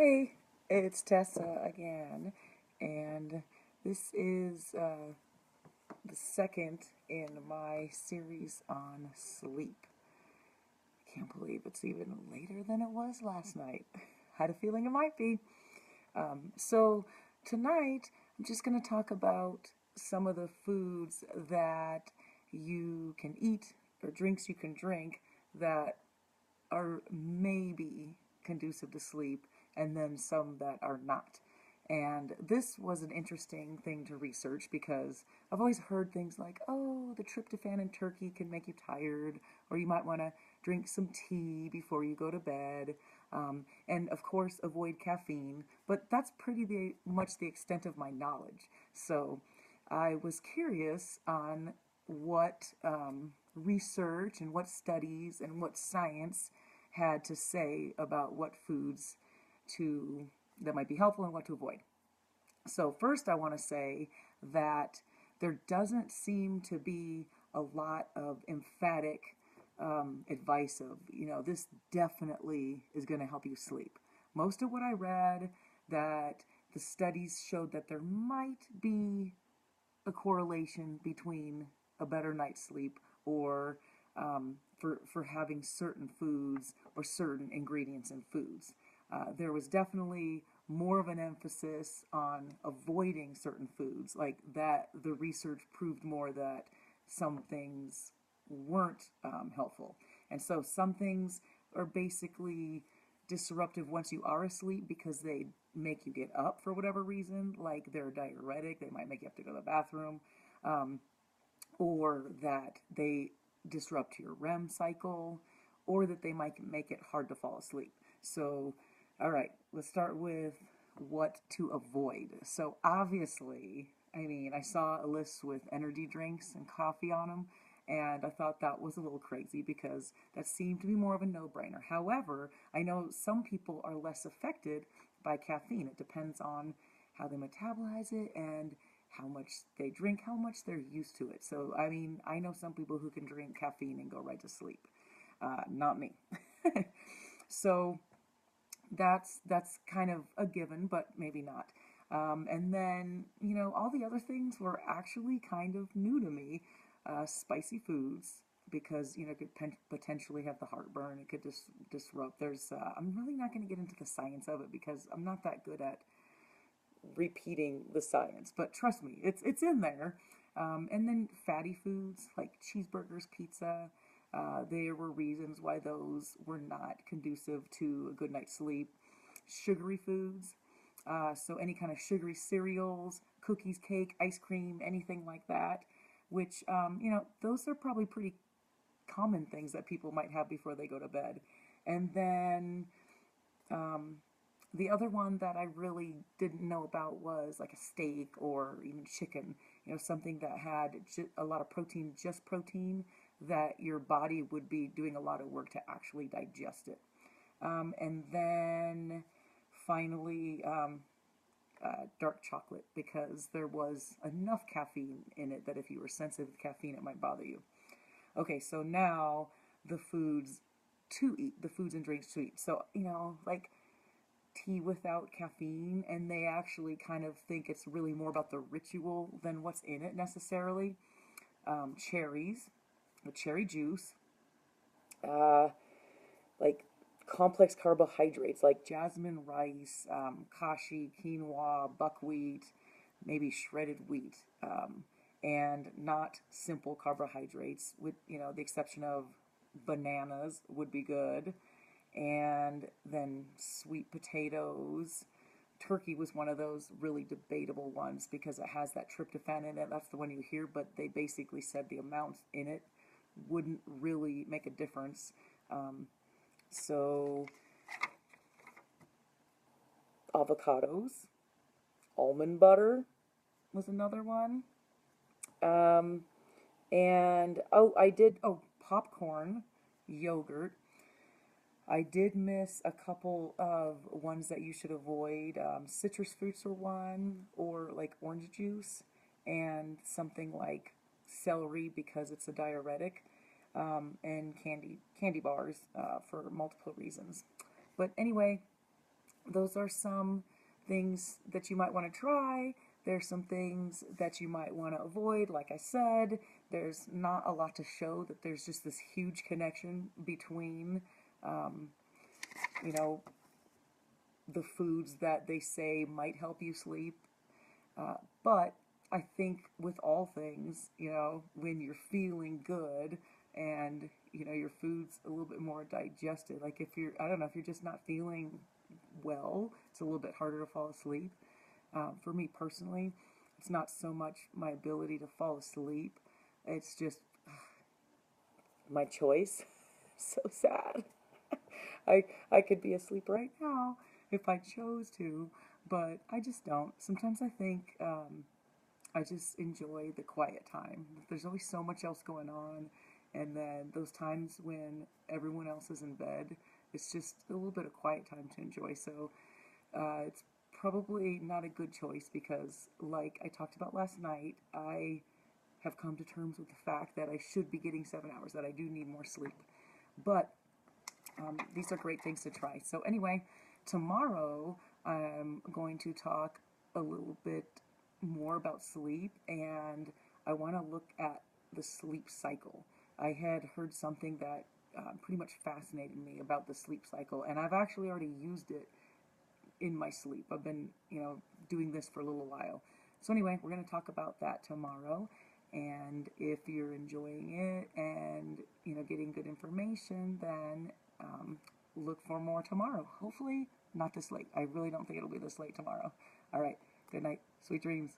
Hey, it's Tessa again, and this is the second in my series on sleep. Can't believe it's even later than it was last night. Had a feeling it might be. So tonight, I'm just going to talk about some of the foods that you can eat or drinks you can drink that are maybe conducive to sleep, and then some that are not. And this was an interesting thing to research because I've always heard things like, oh, the tryptophan in turkey can make you tired, or you might want to drink some tea before you go to bed. And of course, avoid caffeine, but that's much the extent of my knowledge. So I was curious on what research and what studies and what science had to say about what foods to that might be helpful and what to avoid. So first I want to say that there doesn't seem to be a lot of emphatic advice of, this definitely is going to help you sleep. Most of what I read, that the studies showed that there might be a correlation between a better night's sleep or for having certain foods or certain ingredients in foods. There was definitely more of an emphasis on avoiding certain foods, like that the research proved more that some things weren't helpful. And so some things are basically disruptive once you are asleep because they make you get up for whatever reason, like they're diuretic, they might make you have to go to the bathroom, um, or that they disrupt your REM cycle, or that they might make it hard to fall asleep. So, all right, let's start with what to avoid. So, obviously, I saw a list with energy drinks and coffee on them, and I thought that was a little crazy because that seemed to be more of a no brainer. However, I know some people are less affected by caffeine. It depends on how they metabolize it and how much they drink, how much they're used to it. So, I know some people who can drink caffeine and go right to sleep. Not me. So that's kind of a given, but maybe not. And then, all the other things were actually kind of new to me. Spicy foods, because, it could potentially have the heartburn. It could disrupt. I'm really not going to get into the science of it because I'm not that good at repeating the science, but trust me, it's in there. And then fatty foods like cheeseburgers, pizza, there were reasons why those were not conducive to a good night's sleep. Sugary foods, so any kind of sugary cereals, cookies, cake, ice cream, anything like that, which, those are probably pretty common things that people might have before they go to bed. And then um, the other one that I really didn't know about was like a steak or even chicken, something that had a lot of protein, just protein, that your body would be doing a lot of work to actually digest it. And then finally, dark chocolate, because there was enough caffeine in it that if you were sensitive to caffeine, it might bother you. Okay, so now the foods to eat, the foods and drinks to eat. So, like tea without caffeine, and they actually kind of think it's really more about the ritual than what's in it necessarily. Cherries, the cherry juice, uh, like complex carbohydrates like jasmine rice, kashi, quinoa, buckwheat, maybe shredded wheat, and not simple carbohydrates, with the exception of bananas would be good, and then sweet potatoes. Turkey was one of those really debatable ones because it has that tryptophan in it. That's the one you hear, but they basically said the amounts in it wouldn't really make a difference. So, avocados, almond butter was another one. Um, and popcorn, yogurt. I did miss a couple of ones that you should avoid. Citrus fruits are one, or like orange juice, and something like celery because it's a diuretic, and candy bars for multiple reasons. But anyway, those are some things that you might want to try. There's some things that you might want to avoid. Like I said, there's not a lot to show that there's just this huge connection between, you know, the foods that they say might help you sleep. But I think with all things, you know, when you're feeling good and, you know, your food's a little bit more digested, like if you're, I don't know, if you're just not feeling well, it's a little bit harder to fall asleep. For me personally, it's not so much my ability to fall asleep, it's just my choice. So sad. I could be asleep right now if I chose to, but I just don't. Sometimes I think I just enjoy the quiet time. There's always so much else going on, and then those times when everyone else is in bed, it's just a little bit of quiet time to enjoy. So it's probably not a good choice because, like I talked about last night, I have come to terms with the fact that I should be getting 7 hours, that I do need more sleep. But these are great things to try. So anyway, tomorrow I'm going to talk a little bit more about sleep, and I want to look at the sleep cycle. I had heard something that pretty much fascinated me about the sleep cycle, and I've actually already used it in my sleep. I've been, you know, doing this for a little while. So anyway, we're going to talk about that tomorrow. And if you're enjoying it and, you know, getting good information, then look for more tomorrow. Hopefully not this late. I really don't think it'll be this late tomorrow. All right. Good night. Sweet dreams.